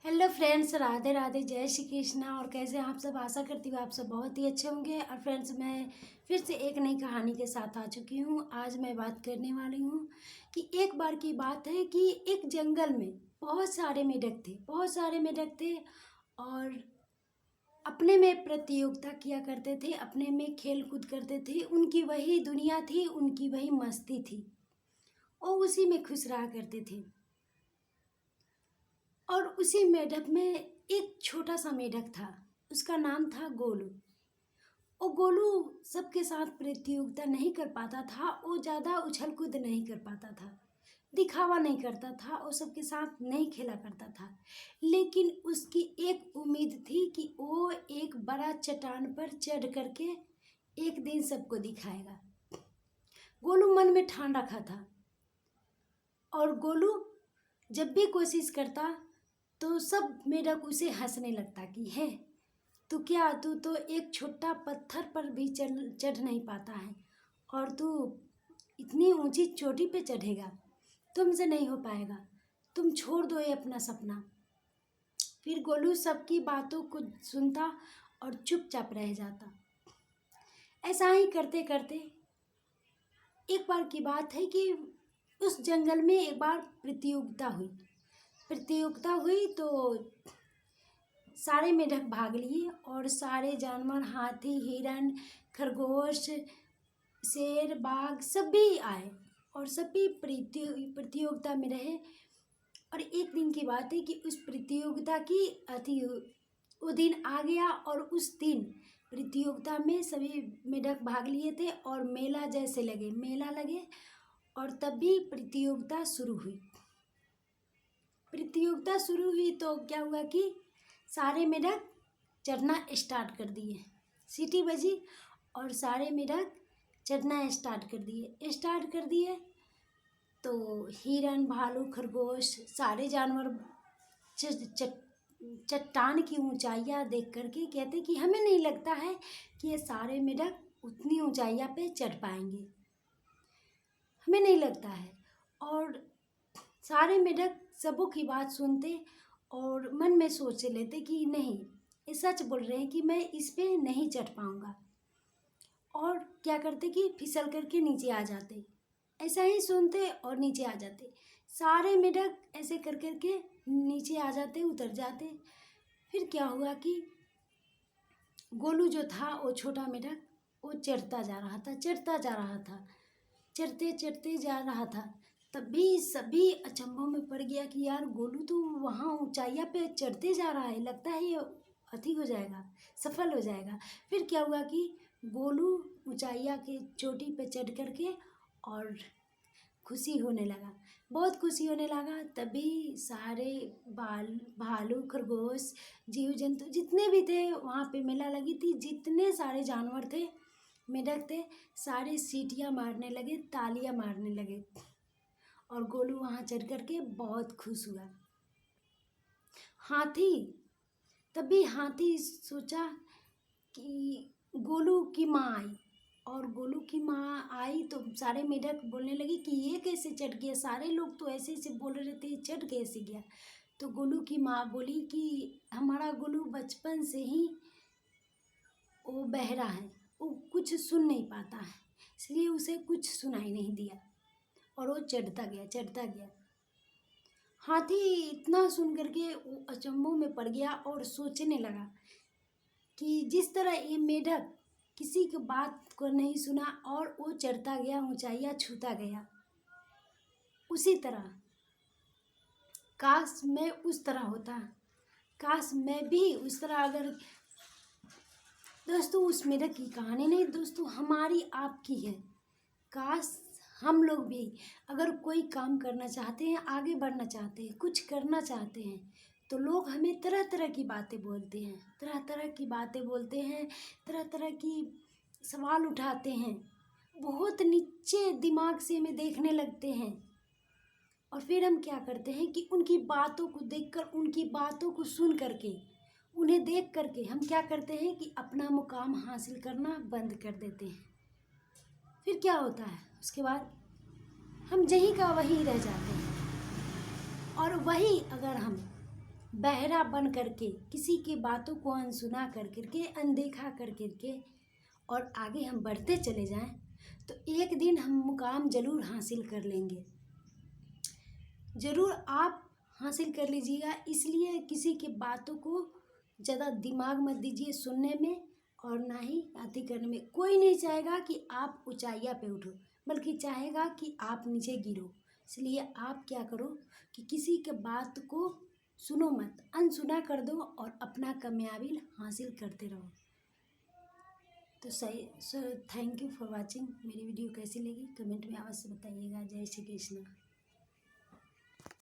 Hello friends, Radhe Radhe, जय श्री कृष्णा। और कैसे हैं आप सब? आशा करती हूँ आप सब बहुत ही अच्छे होंगे। और फ्रेंड्स, मैं फिर से एक नई कहानी के साथ आ चुकी हूँ। आज मैं बात करने वाली हूँ कि एक बार की बात है कि एक जंगल में बहुत सारे मेंढक थे और अपने में प्रतियोगिता किया करते थे, अपने में खेल कूद करते थे। उनकी वही दुनिया थी, उनकी वही मस्ती थी और उसी में खुश रहा करते थे। और उसी मेढक में एक छोटा सा मेढक था, उसका नाम था गोलू। और गोलू सबके साथ प्रतियोगिता नहीं कर पाता था, वो ज़्यादा उछल कूद नहीं कर पाता था, दिखावा नहीं करता था और सबके साथ नहीं खेला करता था। लेकिन उसकी एक उम्मीद थी कि वो एक बड़ा चट्टान पर चढ़ करके एक दिन सबको दिखाएगा। गोलू मन में ठान रखा था और गोलू जब भी कोशिश करता तो सब मेढक उसे हंसने लगता कि है तू तो एक छोटा पत्थर पर भी चढ़ नहीं पाता है और तू इतनी ऊंची चोटी पे चढ़ेगा, तुमसे नहीं हो पाएगा, तुम छोड़ दो ये अपना सपना। फिर गोलू सबकी बातों को सुनता और चुपचाप रह जाता। ऐसा ही करते करते एक बार की बात है कि उस जंगल में एक बार प्रतियोगिता हुई तो सारे मेढक भाग लिए और सारे जानवर, हाथी, हिरन, खरगोश, शेर, बाघ सभी आए और सभी प्रतियोगिता में रहे। और एक दिन की बात है कि उस प्रतियोगिता की वो दिन आ गया और उस दिन प्रतियोगिता में सभी मेढक भाग लिए थे और मेला लगे और तभी प्रतियोगिता शुरू हुई तो क्या हुआ कि सारे मेढक चढ़ना स्टार्ट कर दिए। सीटी बजी और सारे मेढक चढ़ना स्टार्ट कर दिए तो हिरन, भालू, खरगोश सारे जानवर चट्टान की ऊंचाइयां देख करके कहते कि हमें नहीं लगता है कि ये सारे मेढक उतनी ऊंचाइयां पे चढ़ पाएंगे, हमें नहीं लगता है। और सारे मेढक सबों की बात सुनते और मन में सोच लेते कि नहीं, ये सच बोल रहे हैं कि मैं इस पे नहीं चढ़ पाऊंगा। और क्या करते कि फिसल करके नीचे आ जाते। ऐसा ही सुनते और नीचे आ जाते। सारे मेढक ऐसे कर करके नीचे आ जाते, उतर जाते। फिर क्या हुआ कि गोलू जो था, वो छोटा मेढक, वो चढ़ता जा रहा था, चढ़ते जा रहा था। तभी सभी अचंभों में पड़ गया कि यार गोलू तो वहाँ ऊंचाइयाँ पे चढ़ते जा रहा है, लगता है ये अति हो जाएगा, सफल हो जाएगा। फिर क्या हुआ कि गोलू ऊंचाइयाँ के चोटी पे चढ़ करके और बहुत खुशी होने लगा। तभी सारे भालू, खरगोश, जीव जंतु जितने भी थे, वहाँ पे मेला लगी थी, जितने सारे जानवर थे, मेढक थे, सारे सीटियाँ मारने लगे, तालियां मारने लगे और गोलू वहाँ चढ़ करके बहुत खुश हुआ। हाथी तभी हाथी सोचा कि गोलू की माँ आई और गोलू की माँ आई तो सारे मेढक बोलने लगे कि ये कैसे चढ़ गया, सारे लोग तो ऐसे ऐसे बोल रहे थे, चढ़ कैसे गया। तो गोलू की माँ बोली कि हमारा गोलू बचपन से ही वो बहरा है, वो कुछ सुन नहीं पाता है, इसलिए उसे कुछ सुनाई नहीं दिया और वो चढ़ता गया। हाथी इतना सुन करके वो अचंभों में पड़ गया और सोचने लगा कि जिस तरह ये मेढक किसी की बात को नहीं सुना और वो चढ़ता गया, ऊंचाइयां छूता गया, उसी तरह काश मैं उस तरह होता, काश मैं भी उस तरह अगर। दोस्तों, उस मेढक की कहानी नहीं दोस्तों, हमारी आपकी है। काश हम लोग भी अगर कोई काम करना चाहते हैं, आगे बढ़ना चाहते हैं, कुछ करना चाहते हैं, तो लोग हमें तरह तरह की बातें बोलते हैं, तरह तरह की सवाल उठाते हैं, बहुत नीचे दिमाग से हमें देखने लगते हैं। और फिर हम क्या करते हैं कि उनकी बातों को देखकर, उनकी बातों को सुन करके, उन्हें देख करके हम क्या करते हैं कि अपना मुकाम हासिल करना बंद कर देते हैं। फिर क्या होता है, उसके बाद हम जहीं का वहीं रह जाते हैं। और वही अगर हम बहरा बन करके, किसी की बातों को अनसुना कर करके, अनदेखा कर करके और आगे हम बढ़ते चले जाएं तो एक दिन हम मुकाम ज़रूर हासिल कर लेंगे। ज़रूर आप हासिल कर लीजिएगा। इसलिए किसी की बातों को ज़्यादा दिमाग मत दीजिए सुनने में और ना ही अति करने में। कोई नहीं चाहेगा कि आप ऊंचाइयां पे उठो, बल्कि चाहेगा कि आप नीचे गिरो। इसलिए आप क्या करो कि किसी के बात को सुनो मत, अनसुना कर दो और अपना कामयाबी हासिल करते रहो। तो सही so thank you for watching. मेरी वीडियो कैसी लगी कमेंट में अवश्य बताइएगा। जय श्री कृष्ण।